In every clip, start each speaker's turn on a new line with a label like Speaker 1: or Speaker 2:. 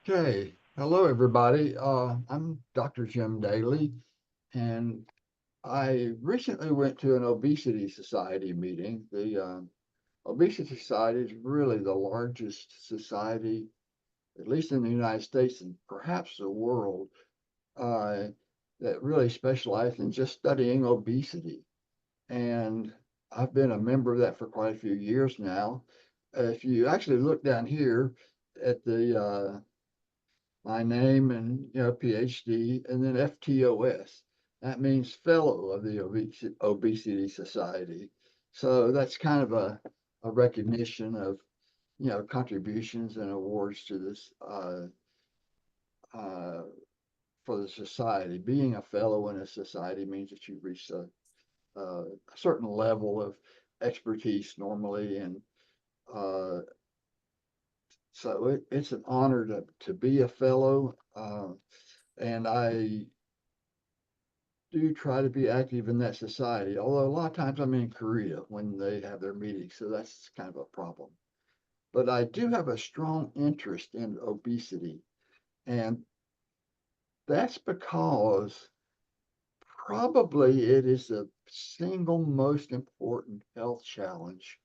Speaker 1: Okay, hello everybody. I'm Dr. Jim Daly, and I recently went to an Obesity Society meeting. The Obesity Society is really the largest society, at least in the United States and perhaps the world, uh, that really specializes in just studying obesity. And I've been a member of that for quite a few years now. If you actually look down here at the my name and PhD, and then FTOS. That means Fellow of the Obesity Society. So that's kind of a recognition of contributions and awards to this uh, for the society. Being a fellow in a society means that you reach a certain level of expertise normally, and uh, so it's an honor to be a fellow. And I do try to be active in that society, although a lot of times I'm in Korea when they have their meetings, so that's kind of a problem. But I do have a strong interest in obesity, and that's because probably it is the single most important health challenge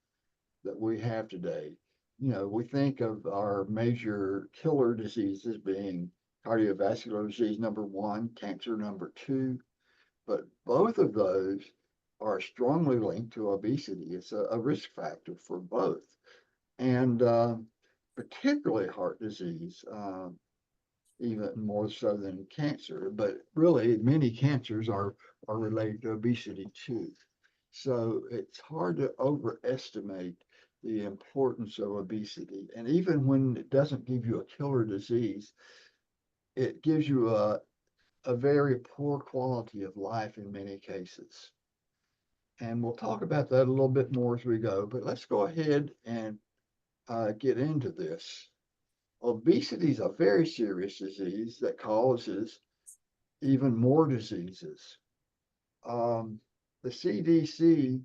Speaker 1: that we have today. We think of our major killer diseases being cardiovascular disease number one, cancer number two, but both of those are strongly linked to obesity. It's a risk factor for both, and particularly heart disease, even more so than cancer. But really, many cancers are related to obesity too. So it's hard to overestimate the importance of obesity. And even when it doesn't give you a killer disease, it gives you a very poor quality of life in many cases. And we'll talk about that a little bit more as we go, but let's go ahead and get into this. Obesity is a very serious disease that causes even more diseases. Um, the CDC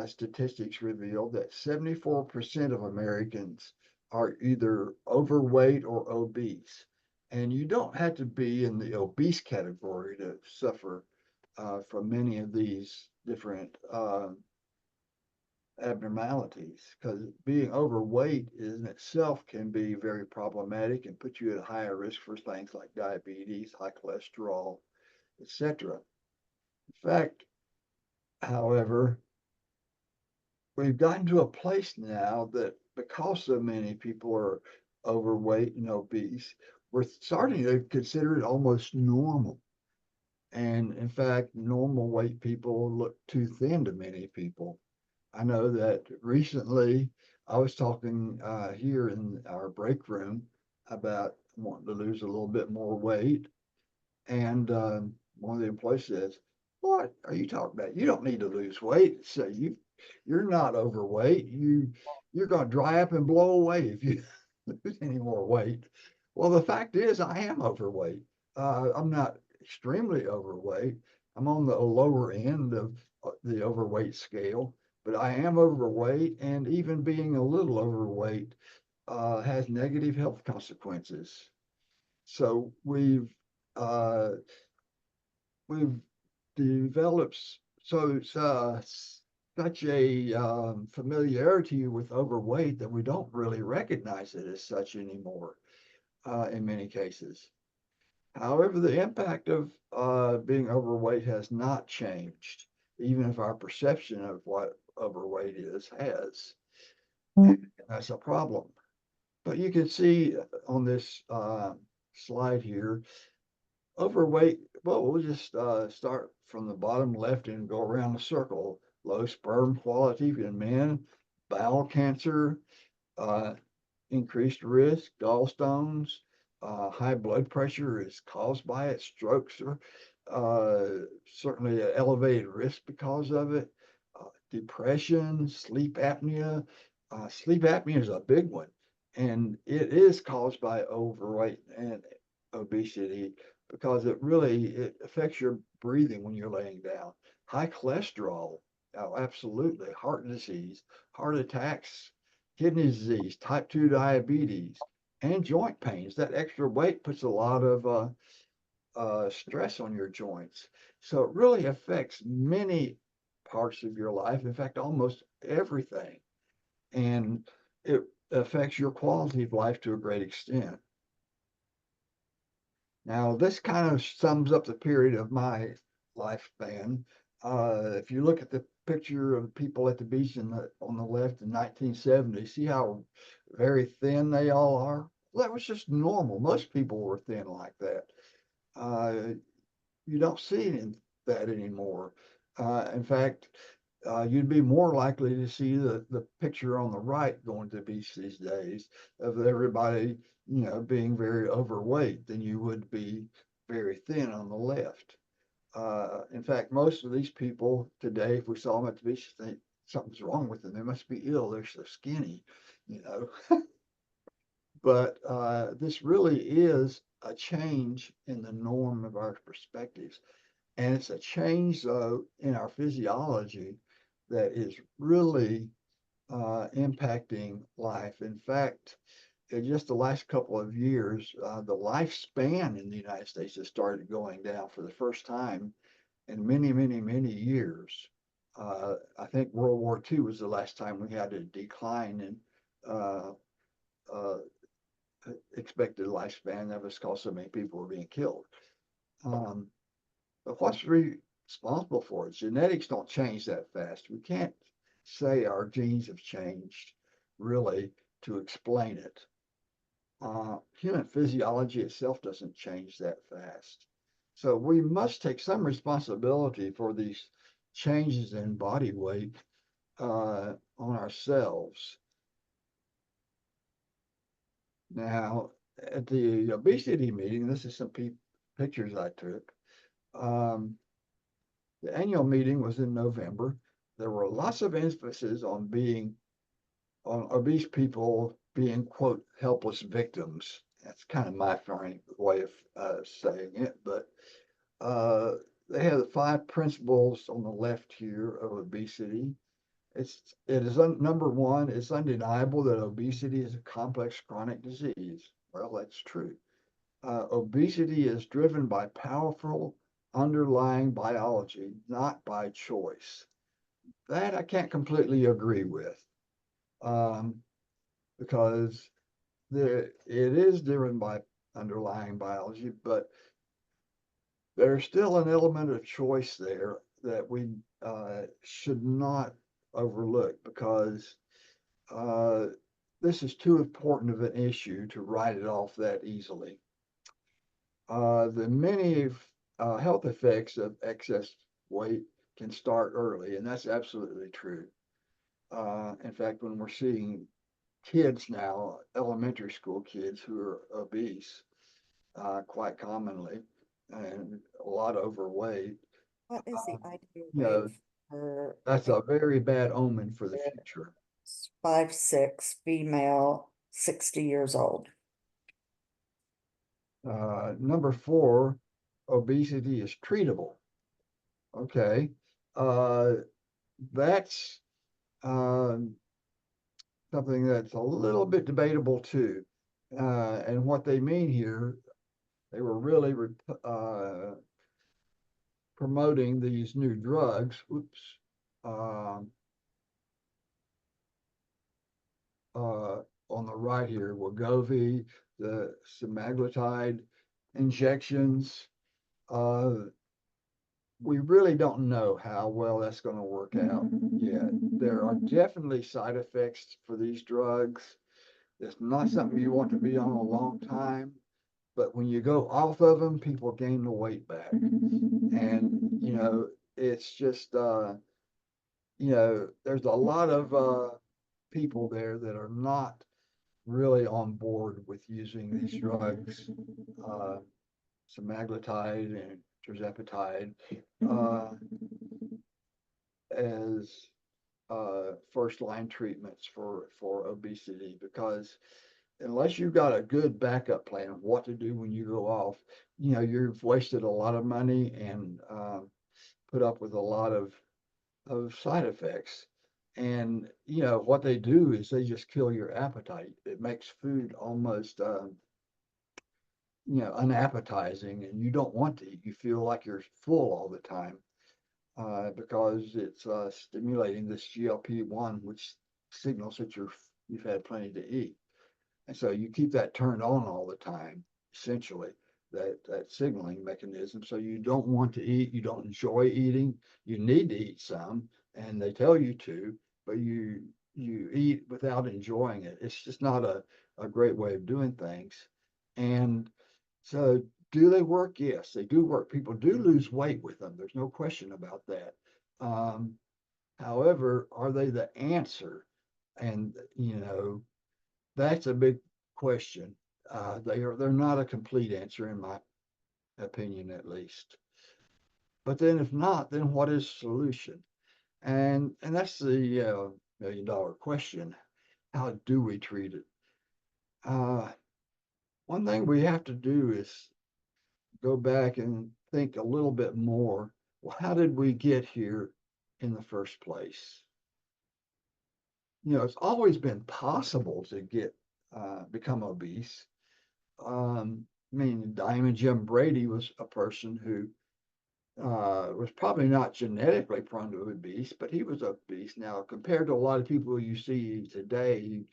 Speaker 1: statistics reveal that 74% of Americans are either overweight or obese. And you don't have to be in the obese category to suffer from many of these different abnormalities, because being overweight in itself can be very problematic and put you at a higher risk for things like diabetes, high cholesterol, etc. In fact, however, we've gotten to a place now that because so many people are overweight and obese, we're starting to consider it almost normal. And in fact, normal weight people look too thin to many people. I know that recently I was talking here in our break room about wanting to lose a little bit more weight. And one of the employees says, "What are you talking about? You don't need to lose weight. So you're not overweight. You're going to dry up and blow away if you lose any more weight." Well, the fact is, I am overweight. I'm not extremely overweight. I'm on the lower end of the overweight scale, but I am overweight, and even being a little overweight has negative health consequences. So uh, we've developed such a familiarity with overweight that we don't really recognize it as such anymore in many cases. However, the impact of being overweight has not changed, even if our perception of what overweight is has. And that's a problem. But you can see on this slide here, overweight, well, we'll just start from the bottom left and go around the circle. Low sperm quality in men, bowel cancer, uh, increased risk, gallstones, high blood pressure is caused by it, strokes are certainly an elevated risk because of it, depression, sleep apnea. Sleep apnea is a big one, and it is caused by overweight and obesity because it affects your breathing when you're laying down. High cholesterol, oh, absolutely. Heart disease, heart attacks, kidney disease, type 2 diabetes. and joint pains. That extra weight puts a lot of stress on your joints. So it really affects many parts of your life. In fact, almost everything. And it affects your quality of life to a great extent. Now, this kind of sums up the period of my lifespan. If you look at the picture of people at the beach on the left in 1970, see how very thin they all are? Well, that was just normal. Most people were thin like that. Uh, you don't see that anymore. In fact, you'd be more likely to see the picture on the right going to the beach these days of everybody, being very overweight than you would be very thin on the left. In fact, most of these people today, if we saw them at the beach, think something's wrong with them. They must be ill. They're so skinny, you know. But this really is a change in the norm of our perspectives. And it's a change, though, in our physiology that is really impacting life. In fact, in just the last couple of years, the lifespan in the United States has started going down for the first time in many, many, many years. I think World War II was the last time we had a decline in uh, uh, expected lifespan. That was because so many people were being killed. Um, But what's responsible for it? Genetics don't change that fast. We can't say our genes have changed really to explain it. Human physiology itself doesn't change that fast. So we must take some responsibility for these changes in body weight on ourselves. Now, at the obesity meeting, this is some pictures I took. Um, The annual meeting was in November. There were lots of emphasis on obese people being, quote, helpless victims. That's kind of my frank way of saying it, but uh, they have the 5 principles on the left here of obesity. Number one, it's undeniable that obesity is a complex chronic disease. Well, that's true. Obesity is driven by powerful underlying biology, not by choice. That I can't completely agree with um, because it is driven by underlying biology, but there's still an element of choice there that we should not overlook because uh, this is too important of an issue to write it off that easily. The many health effects of excess weight can start early, and that's absolutely true. In fact, when we're seeing kids now, elementary school kids who are obese, quite commonly, and a lot overweight,
Speaker 2: What is the
Speaker 1: um,
Speaker 2: ideal
Speaker 1: you
Speaker 2: weight
Speaker 1: know,
Speaker 2: for
Speaker 1: that's
Speaker 2: a
Speaker 1: a very bad omen for the future.
Speaker 2: 5'6" female, 60 years old?
Speaker 1: Number four, obesity is treatable. Okay. Uh, that's um, something that's a little bit debatable too. And what they mean here, they were really promoting these new drugs. Oops. Um, on the right here, Wegovy, the semaglutide injections. Uh, we really don't know how well that's going to work out yet. There are definitely side effects for these drugs. It's not something you want to be on a long time, but when you go off of them, people gain the weight back. And, it's just, there's a lot of people there that are not really on board with using these drugs, uh, semaglutide and tirzepatide, uh, as first line treatments for obesity because unless you've got a good backup plan of what to do when you go off, you've wasted a lot of money and put up with a lot of side effects. And, you know, what they do is they just kill your appetite. It makes food almost, you know, unappetizing, and you don't want to eat. You feel like you're full all the time, because it's stimulating this GLP-1, which signals that you've had plenty to eat. And so you keep that turned on all the time, essentially, that signaling mechanism. So you don't want to eat, you don't enjoy eating, you need to eat some, and they tell you to, but you eat without enjoying it. It's just not a great way of doing things. And so do they work? Yes, they do work. People do lose weight with them. There's no question about that. Um, However, are they the answer? And you know, that's a big question. They're not a complete answer in my opinion, at least. But then if not, then what is the solution? And that's the $1 million question. How do we treat it? Uh, One thing we have to do is go back and think a little bit more. Well, how did we get here in the first place? You know, it's always been possible to get become obese. I mean, Diamond Jim Brady was a person who was probably not genetically prone to obese, but he was obese. Now, compared to a lot of people you see today,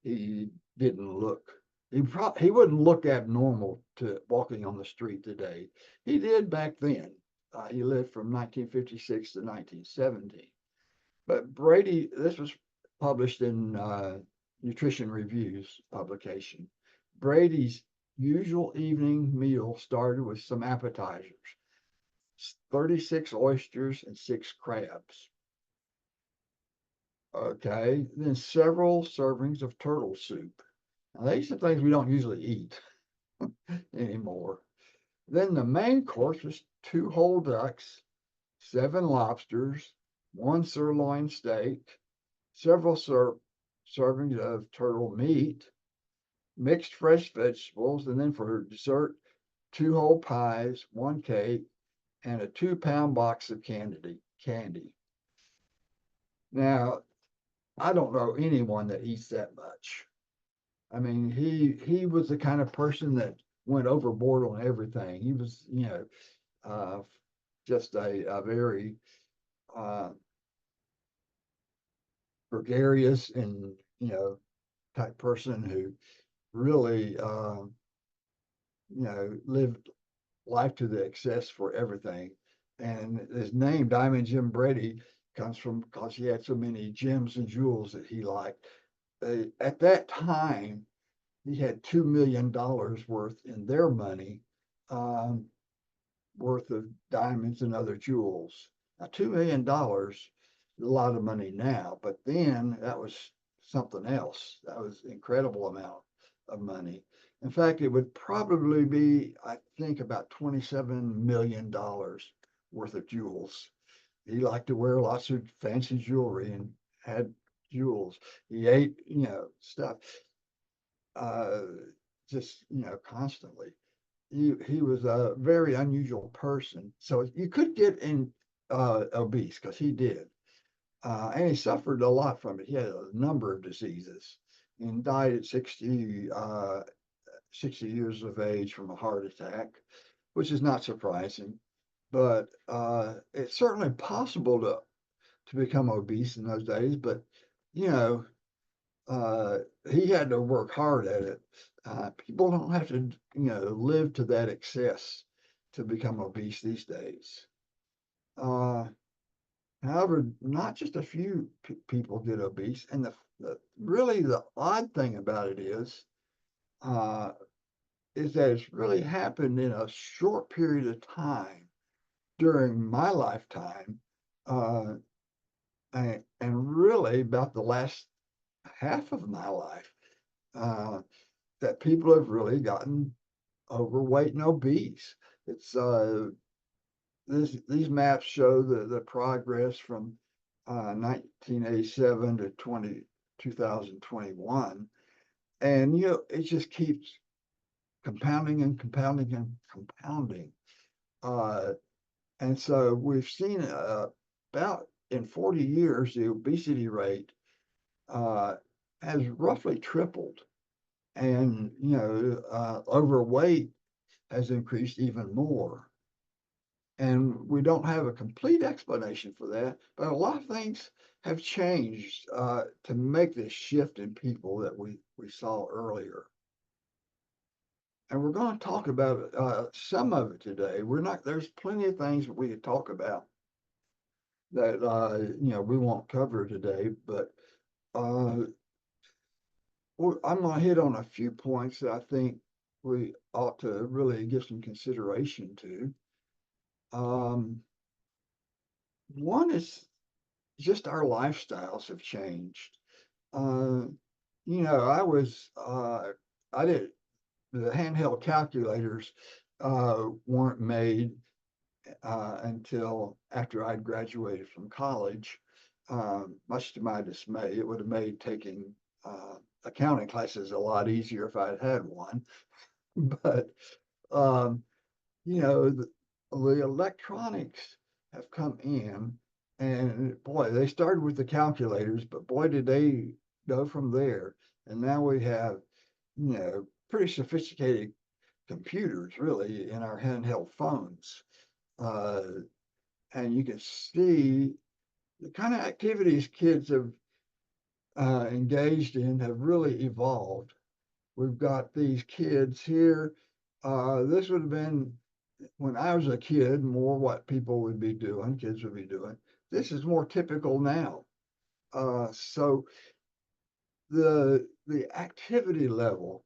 Speaker 1: he didn't look. He wouldn't look abnormal to walking on the street today. He did back then. He lived from 1956 to 1970. But Brady, this was published in Nutrition Reviews publication. Brady's usual evening meal started with some appetizers, 36 oysters and 6 crabs. Okay, then several servings of turtle soup. Now, these are things we don't usually eat anymore. Then the main course was 2 whole ducks, 7 lobsters, 1 sirloin steak, several servings of turtle meat, mixed fresh vegetables, and then for dessert, 2 whole pies, 1 cake, and a 2 pound box of candy. Now, I don't know anyone that eats that much. I mean, he was the kind of person that went overboard on everything. He was, you know, uh, just a very uh, gregarious and type person who really lived life to the excess for everything. And his name, Diamond Jim Brady, comes from because he had so many gems and jewels that he liked. At that time, he had $2 million worth in their money, um, worth of diamonds and other jewels. Now, $2 million is a lot of money now, but then that was something else. That was an incredible amount of money. In fact, it would probably be, I think, about $27 million worth of jewels. He liked to wear lots of fancy jewelry and had jewels. He ate, stuff uh, just, constantly. He was a very unusual person. So you could get in obese because he did. And he suffered a lot from it. He had a number of diseases and died at 60 years of age from a heart attack, which is not surprising. But it's certainly possible to become obese in those days. But, you know, uh, he had to work hard at it. People don't have to, live to that excess to become obese these days. Uh, However, not just a few people get obese, and really the odd thing about it uh, is that it's really happened in a short period of time during my lifetime, uh, and really about the last half of my life. Uh, that people have really gotten overweight and obese. It's these maps show the progress from 1987 to 2021, and it just keeps compounding and compounding and compounding. Uh, and so we've seen about in 40 years, the obesity rate uh, has roughly tripled. And, overweight has increased even more. And we don't have a complete explanation for that, but a lot of things have changed to make this shift in people that we saw earlier. And we're going to talk about some of it today. There's plenty of things that we could talk about that, we won't cover today, but uh, I'm going to hit on a few points that I think we ought to really give some consideration to. Um, One is just our lifestyles have changed. Uh, I was, I did, the handheld calculators weren't made until after I'd graduated from college. Much to my dismay, it would have made taking accounting classes a lot easier if I'd had one. But um, the electronics have come in, and boy, they started with the calculators, but boy, did they go from there. And now we have, pretty sophisticated computers really in our handheld phones. Uh, and you can see the kind of activities kids have engaged in have really evolved. We've got these kids here. This would have been when I was a kid, more what people would be doing, kids would be doing. This is more typical now. So the activity level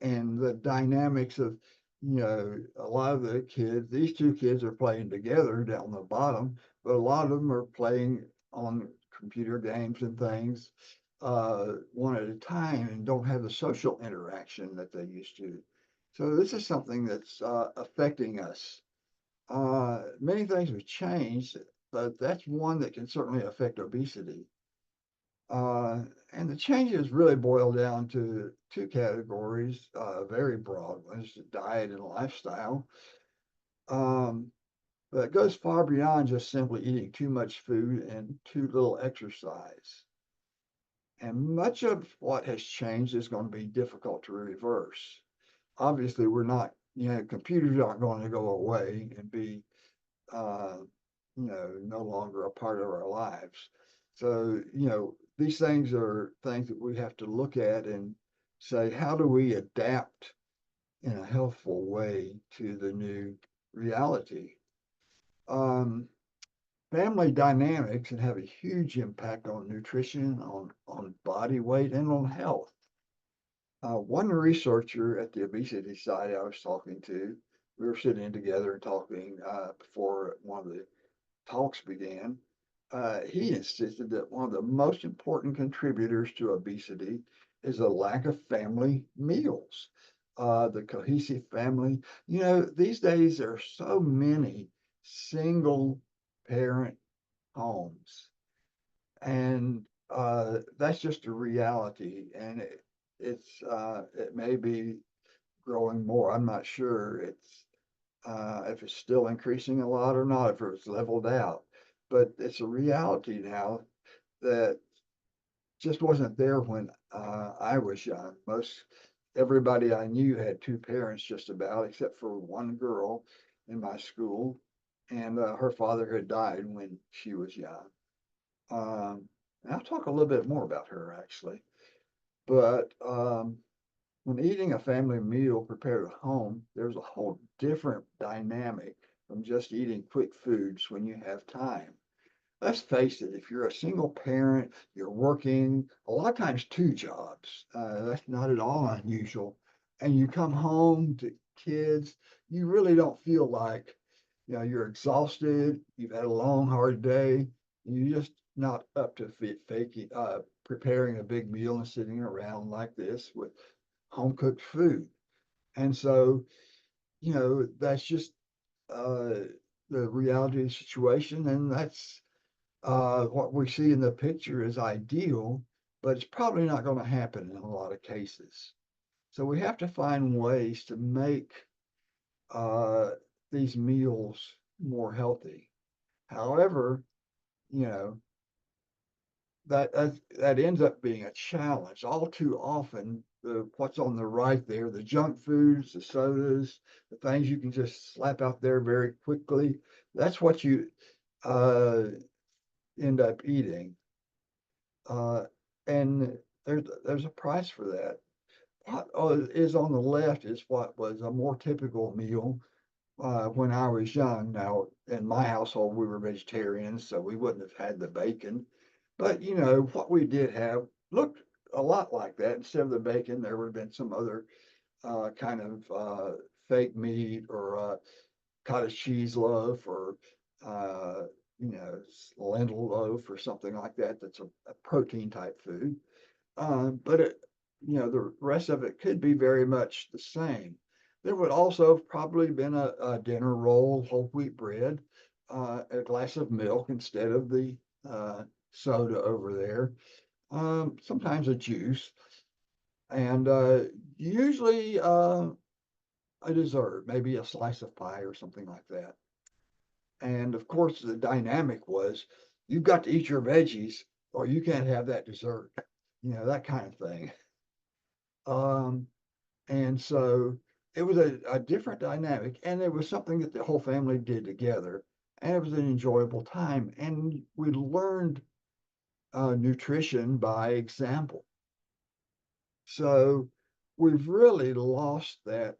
Speaker 1: and the dynamics of a lot of the kids, these two kids are playing together down the bottom, but a lot of them are playing on computer games and things one at a time and don't have the social interaction that they used to. So this is something that's affecting us. Many things have changed, but that's one that can certainly affect obesity. Uh, and the changes really boil down to two categories, very broad ones, diet and lifestyle. Um, but it goes far beyond just simply eating too much food and too little exercise. And much of what has changed is going to be difficult to reverse. Obviously, we're not, computers aren't going to go away and be uh, no longer a part of our lives. So, these things are things that we have to look at and say, how do we adapt in a healthful way to the new reality? Um, Family dynamics can have a huge impact on nutrition, on body weight, and on health. One researcher at the obesity site I was talking to, we were sitting together and talking before one of the talks began, he insisted that one of the most important contributors to obesity is a lack of family meals, the cohesive family. These days there are so many single parent homes, and that's just a reality. And it may be growing more. I'm not sure. If it's still increasing a lot or not, if it's leveled out. But it's a reality now that just wasn't there when I was young. Everybody I knew had two parents just about, except for one girl in my school, and her father had died when she was young. And I'll talk a little bit more about her actually. But when eating a family meal prepared at home, there's a whole different dynamic from just eating quick foods when you have time. Let's face it, if you're a single parent, you're working a lot of times two jobs. That's not at all unusual. And you come home to kids, you really don't feel like, you're exhausted, you've had a long, hard day, you're just not up to faking, preparing a big meal and sitting around like this with home cooked food. And so, that's just uh, the reality of the situation. And that's what we see in the picture is ideal, but it's probably not going to happen in a lot of cases. So we have to find ways to make uh, these meals more healthy. However, you know, that ends up being a challenge. All too often, what's on the right there, the junk foods, the sodas, the things you can just slap out there very quickly, that's what you uh, end up eating. Uh, and there's a price for that. What is on the left is what was a more typical meal when I was young. Now, in my household, we were vegetarians, so we wouldn't have had the bacon. But, what we did have looked a lot like that. Instead of the bacon, there would have been some other kind of fake meat or cottage cheese loaf or, uh, lentil loaf or something like that. That's a protein type food. But the rest of it could be very much the same. There would also have probably been a dinner roll, whole wheat bread, a glass of milk instead of the soda over there. Sometimes a juice, and usually a dessert, maybe a slice of pie or something like that. And of course, the dynamic was you've got to eat your veggies or you can't have that dessert, that kind of thing. Um, And so it was a different dynamic, and it was something that the whole family did together, and it was an enjoyable time. And we learned nutrition by example. So we've really lost that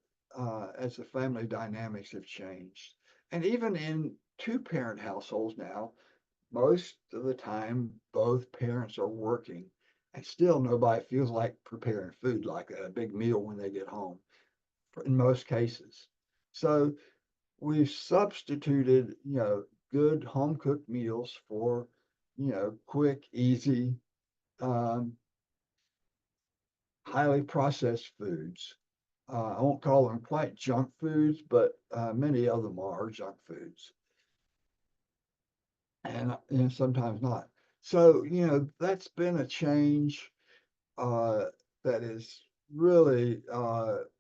Speaker 1: as the family dynamics have changed. And even in two-parent households now, most of the time, both parents are working, and still nobody feels like preparing food like a big meal when they get home in most cases. So we've substituted, good home cooked meals for, quick, easy, um, highly processed foods. I won't call them quite junk foods, but many of them are junk foods, and sometimes not. So that's been a change uh, that is really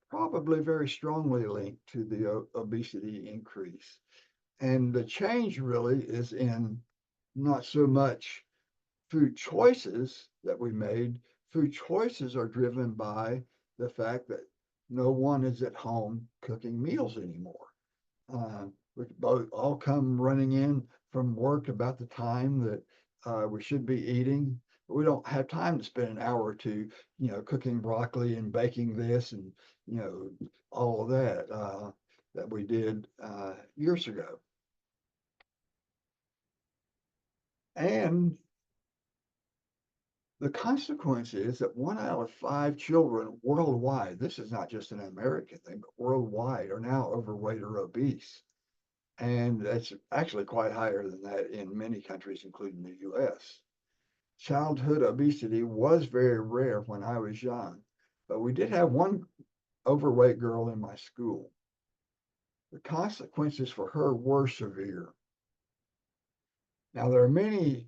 Speaker 1: probably very strongly linked to the obesity increase. And the change really is in not so much food choices that we made. Food choices are driven by the fact that no one is at home cooking meals anymore. We both all come running in from work about the time that we should be eating. We don't have time to spend an hour or two, cooking broccoli and baking this and all of that that we did years ago. And the consequence is that 1 out of 5 children worldwide, this is not just an American thing, but worldwide, are now overweight or obese. And it's actually quite higher than that in many countries, including the US. Childhood obesity was very rare when I was young, but we did have one overweight girl in my school. The consequences for her were severe. Now there are many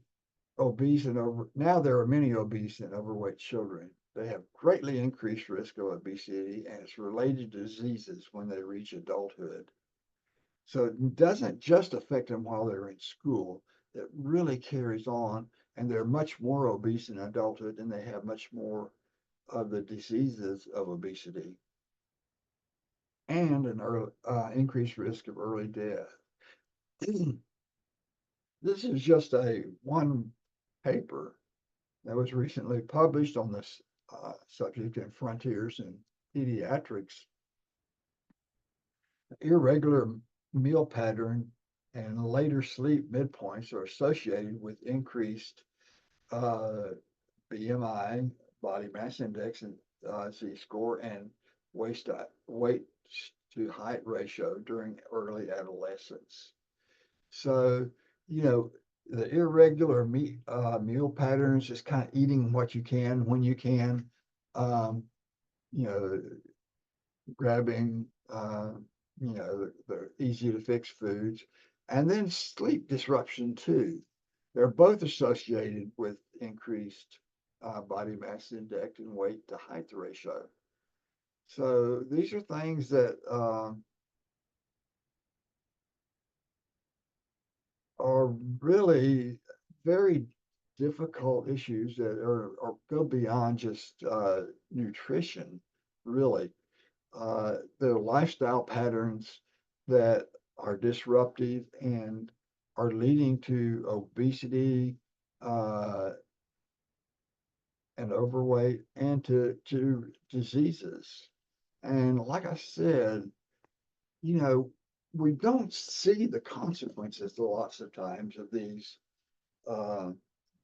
Speaker 1: there are many obese and overweight children. They have greatly increased risk of obesity and its related diseases when they reach adulthood. So it doesn't just affect them while they're in school, it really carries on, and they're much more obese in adulthood, and they have much more of the diseases of obesity and an increased risk of early death. This is just a one paper that was recently published on this subject in Frontiers in Pediatrics. Irregular meal pattern and later sleep midpoints are associated with increased uh, BMI, body mass index, and Z-score, and weight to height ratio during early adolescence. So, you know, the irregular meal patterns, just kind of eating what you can when you can, um, you know, grabbing, the easy to fix foods, and then sleep disruption too. They're both associated with increased body mass index and weight to height ratio. So these are things that are really very difficult issues that are go beyond just nutrition, really. The lifestyle patterns that are disruptive and are leading to obesity uh, and overweight and to diseases. And like I said, you know, we don't see the consequences lots of times of these uh,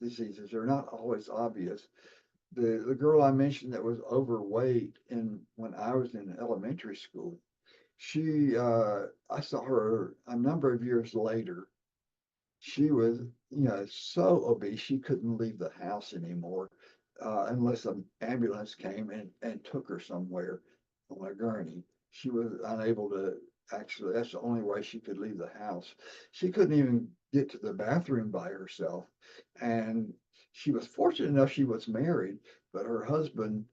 Speaker 1: diseases. They're not always obvious. The girl I mentioned that was overweight in when I was in elementary school, she I saw her a number of years later. She was, so obese she couldn't leave the house anymore unless an ambulance came and took her somewhere on a gurney. She was unable to actually, that's the only way she could leave the house. She couldn't even get to the bathroom by herself. And she was fortunate enough she was married, but her husband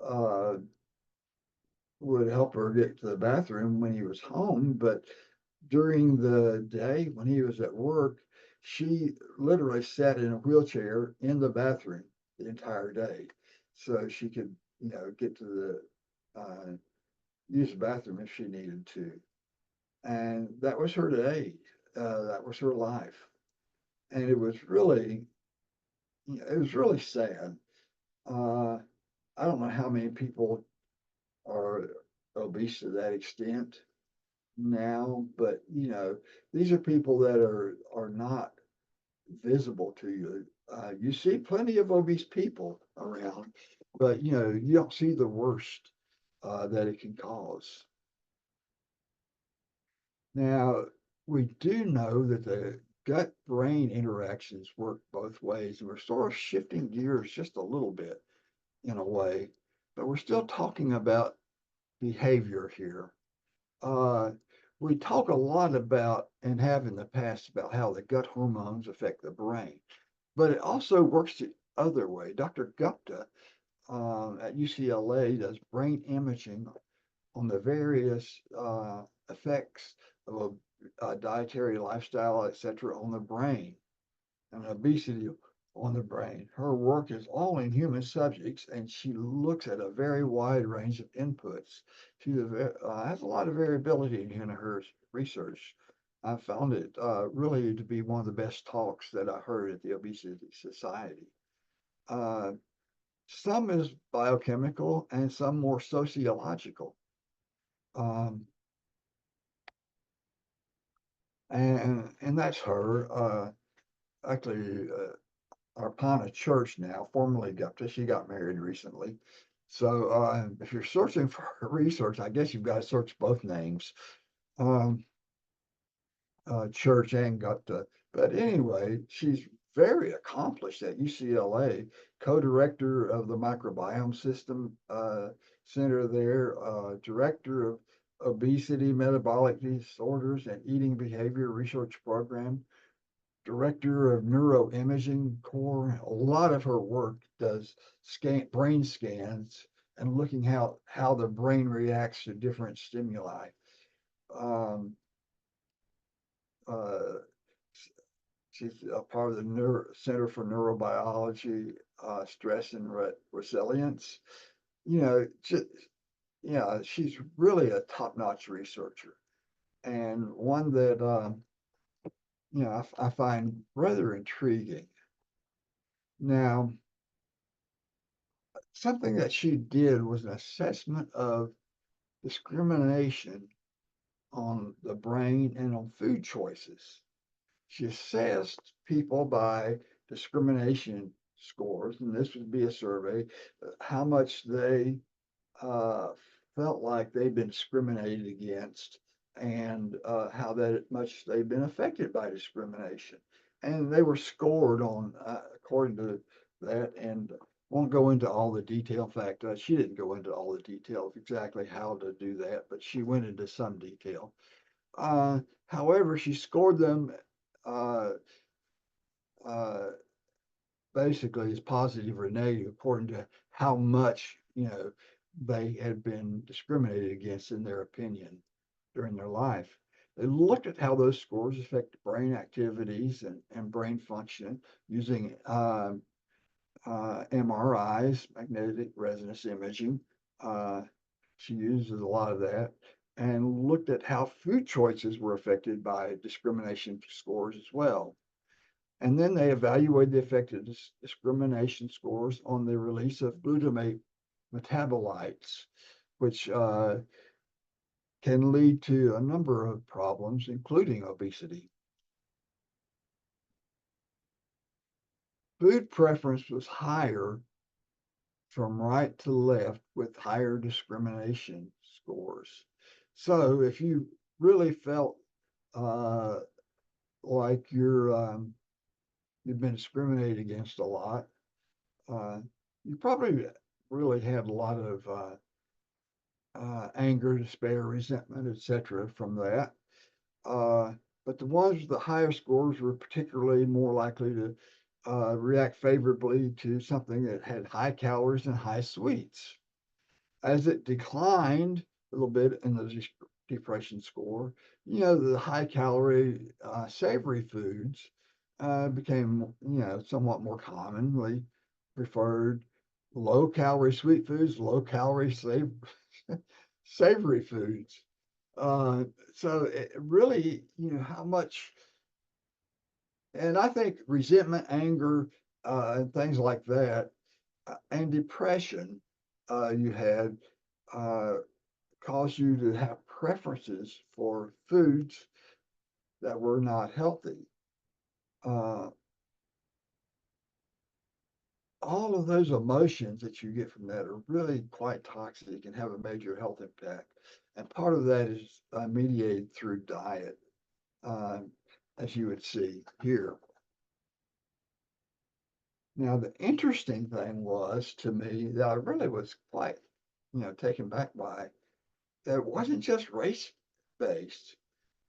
Speaker 1: uh, would help her get to the bathroom when he was home. But during the day when he was at work, she literally sat in a wheelchair in the bathroom the entire day, so she could, get to the use the bathroom if she needed to. And that was her day. That was her life, and it was really sad. Uh, I don't know how many people are obese to that extent now, but these are people that are not visible to you. You see plenty of obese people around, but you don't see the worst that it can cause. Now, we do know that the gut-brain interactions work both ways, and we're sort of shifting gears just a little bit in a way, but we're still talking about behavior here. Uh, we talk a lot about and have in the past about how the gut hormones affect the brain, but it also works the other way. Dr. Gupta at UCLA does brain imaging on the various effects of a dietary lifestyle, etc., on the brain and obesity on the brain. Her work is all in human subjects, and she looks at a very wide range of inputs. She has a lot of variability in her research. I found it really to be one of the best talks that I heard at the Obesity Society. Uh, some is biochemical and some more sociological. Um, and that's her. Actually, Arpana Church now, formerly Gupta. She got married recently. So if you're searching for research, I guess you've got to search both names, um, Church and Gupta. But anyway, she's very accomplished at UCLA, co-director of the Microbiome System Center there, director of Obesity, Metabolic Disorders, and Eating Behavior Research Program, director of neuroimaging core. A lot of her work does brain scans and looking how the brain reacts to different stimuli. Um, uh, she's a part of the Center for Neurobiology, Stress and Resilience. Just, yeah, she's really a top-notch researcher and one that I find rather intriguing. Now, something that she did was an assessment of discrimination on the brain and on food choices. She assessed people by discrimination scores, and this would be a survey, how much they uh, felt like they've been discriminated against and how that much they've been affected by discrimination. And they were scored on according to that, and won't go into all the detail. In fact, she didn't go into all the detail of exactly how to do that, but she went into some detail. However, she scored them uh, uh, basically as positive or negative according to how much they had been discriminated against in their opinion during their life. They looked at how those scores affect brain activities and brain function using MRIs, magnetic resonance imaging. Uh, she uses a lot of that and looked at how food choices were affected by discrimination scores as well. And then they evaluated the effect of discrimination scores on the release of glutamate metabolites, which can lead to a number of problems, including obesity. Food preference was higher from right to left with higher discrimination scores. So if you really felt uh, like you've been discriminated against a lot, uh, you probably really had a lot of anger, despair, resentment, etc. from that. Uh, but the ones with the higher scores were particularly more likely to react favorably to something that had high calories and high sweets. As it declined a little bit in the depression score, the high calorie savory foods became, somewhat more commonly preferred. Low calorie sweet foods, low calorie savory foods. Uh, so it really, how much, and I think resentment, anger, and things like that, and depression you had uh, cause you to have preferences for foods that were not healthy. Uh, all of those emotions that you get from that are really quite toxic and have a major health impact. And part of that is mediated through diet, uh, as you would see here. Now, the interesting thing was to me that I really was quite, taken back by that it wasn't just race based.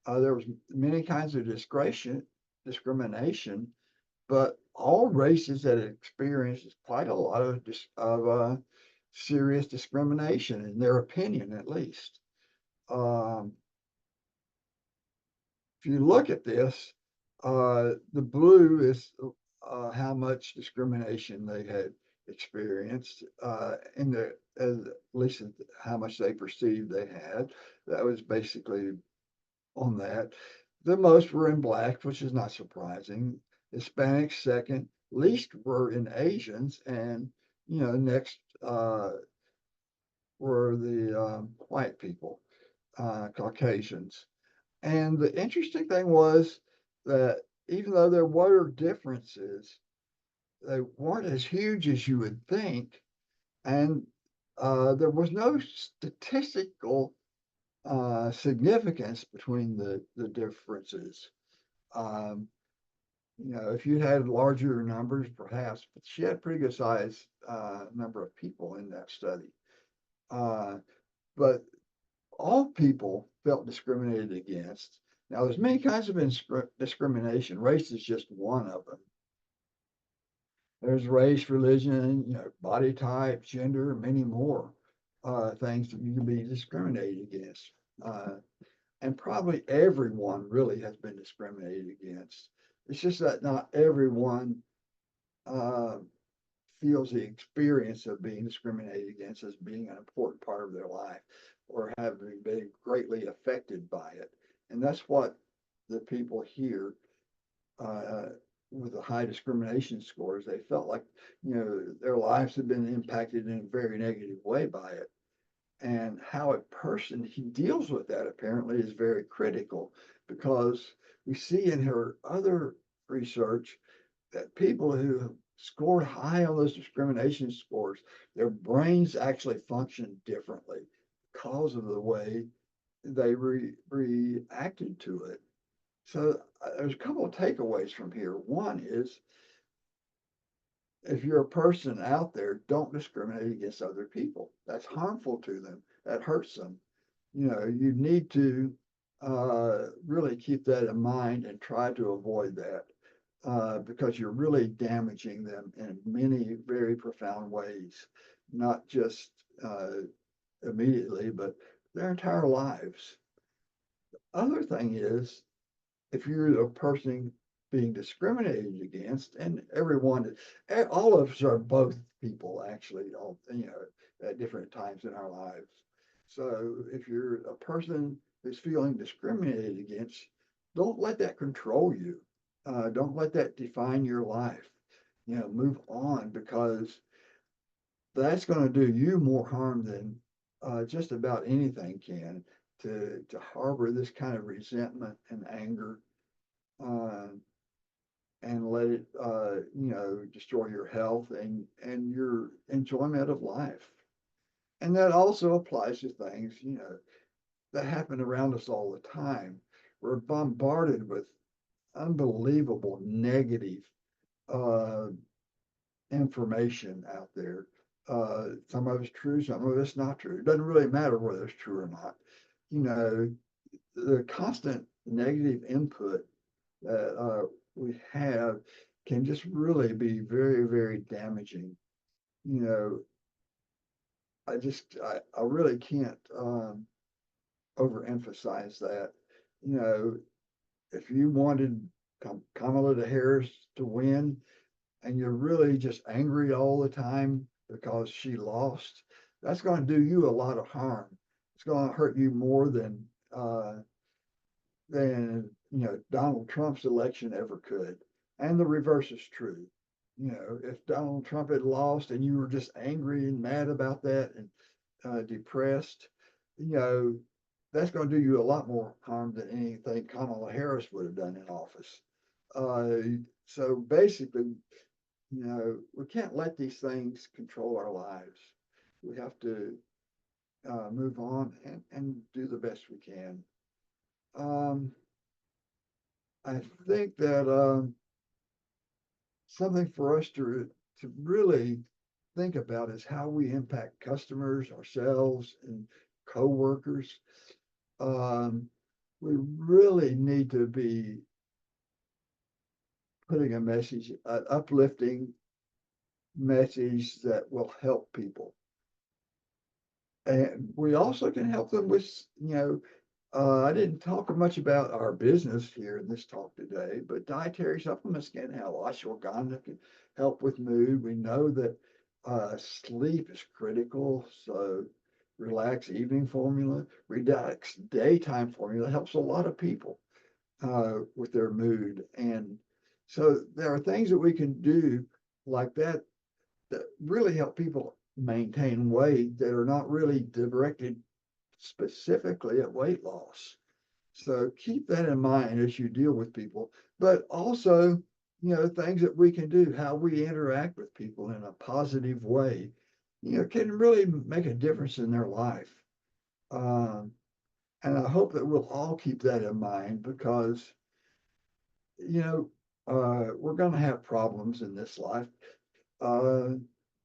Speaker 1: There was many kinds of discrimination, but all races that experienced quite a lot of serious discrimination, in their opinion, at least. Um, if you look at this, the blue is how much discrimination they had experienced in the as, at least how much they perceived they had. That was basically on that. The most were in blacks, which is not surprising. Hispanics second, least were in Asians, and next were the white people, Caucasians. And the interesting thing was that even though there were differences, they weren't as huge as you would think, and there was no statistical significance between the differences. Um, if you had larger numbers, perhaps, but she had a pretty good size number of people in that study. Uh, but all people felt discriminated against. Now, there's many kinds of discrimination. Race is just one of them. There's race, religion, body type, gender, many more things that you can be discriminated against. And probably everyone really has been discriminated against. It's just that not everyone uh, feels the experience of being discriminated against as being an important part of their life or having been greatly affected by it. And that's what the people here uh, with the high discrimination scores, they felt like, their lives have been impacted in a very negative way by it. And how a person he deals with that apparently is very critical because we see in her other research that people who scored high on those discrimination scores, their brains actually function differently because of the way they reacted to it. So there's a couple of takeaways from here. One is if you're a person out there, don't discriminate against other people. That's harmful to them. That hurts them. You need to really keep that in mind and try to avoid that because you're really damaging them in many very profound ways, not just immediately, but their entire lives. Other thing is, if you're a person being discriminated against, and everyone, all of us are both people actually, all, at different times in our lives. So if you're a person who's feeling discriminated against, don't let that control you. Don't let that define your life. Move on, because that's going to do you more harm than just about anything can, to harbor this kind of resentment and anger, uh, and let it destroy your health and your enjoyment of life. And that also applies to things that happen around us all the time. We're bombarded with unbelievable negative uh, information out there. Some of it's true, some of it's not true. It doesn't really matter whether it's true or not. You know, the constant negative input that we have can just really be very, very damaging. You know, I really can't overemphasize that. You know, if you wanted Kamala Harris to win, and you're really just angry all the time because she lost, that's going to do you a lot of harm. It's going to hurt you more than Donald Trump's election ever could. And the reverse is true. If Donald Trump had lost and you were just angry and mad about that and depressed, you know, that's going to do you a lot more harm than anything Kamala Harris would have done in office. So basically, we can't let these things control our lives. We have to move on and do the best we can. Um, I think that something for us to really think about is how we impact customers, ourselves, and coworkers. Um, we really need to be putting a message, an uplifting message that will help people. And we also can help them with, I didn't talk much about our business here in this talk today, but dietary supplements can help. Ashwagandha can help with mood. We know that sleep is critical. So relax evening formula, relax daytime formula helps a lot of people with their mood. And so there are things that we can do like that really help people maintain weight that are not really directed specifically at weight loss. So keep that in mind as you deal with people, but also, things that we can do, how we interact with people in a positive way, can really make a difference in their life. Um, and I hope that we'll all keep that in mind because, you know, we're going to have problems in this life. uh,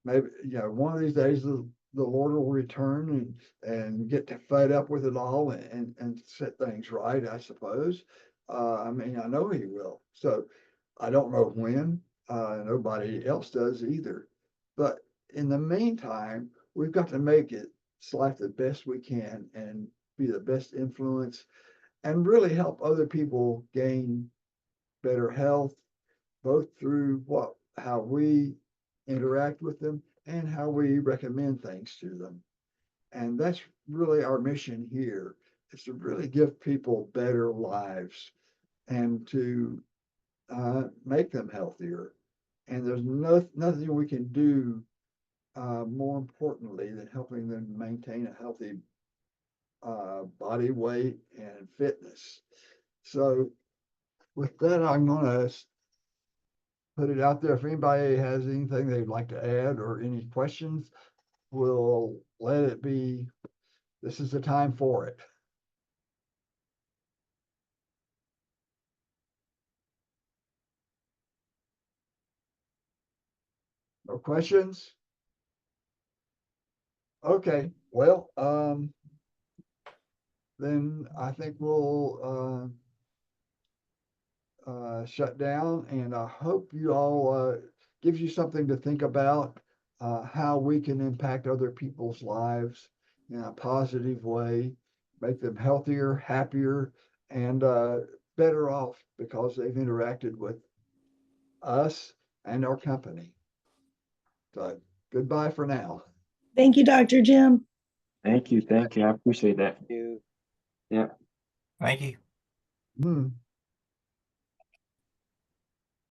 Speaker 1: Maybe, one of these days the Lord will return and get fed up with it all and set things right, I suppose. I mean, I know he will. So I don't know when, nobody else does either. But in the meantime, we've got to make it life the best we can and be the best influence and really help other people gain better health, both through how we interact with them and how we recommend things to them. And that's really our mission here, is to really give people better lives and to make them healthier. And there's nothing we can do more importantly than helping them maintain a healthy body weight and fitness. So with that, I'm going to put it out there. If anybody has anything they'd like to add or any questions, we'll let it be. This is the time for it. No questions? Okay, well, then I think we'll shut down, and I hope you all gives you something to think about, how we can impact other people's lives in a positive way. make them healthier, happier, and better off because they've interacted with us and our company. So goodbye for now.
Speaker 3: Thank you, Dr. Jim.
Speaker 4: Thank you. I appreciate that.
Speaker 5: You.
Speaker 4: Yeah.
Speaker 6: Thank you.
Speaker 1: Hmm.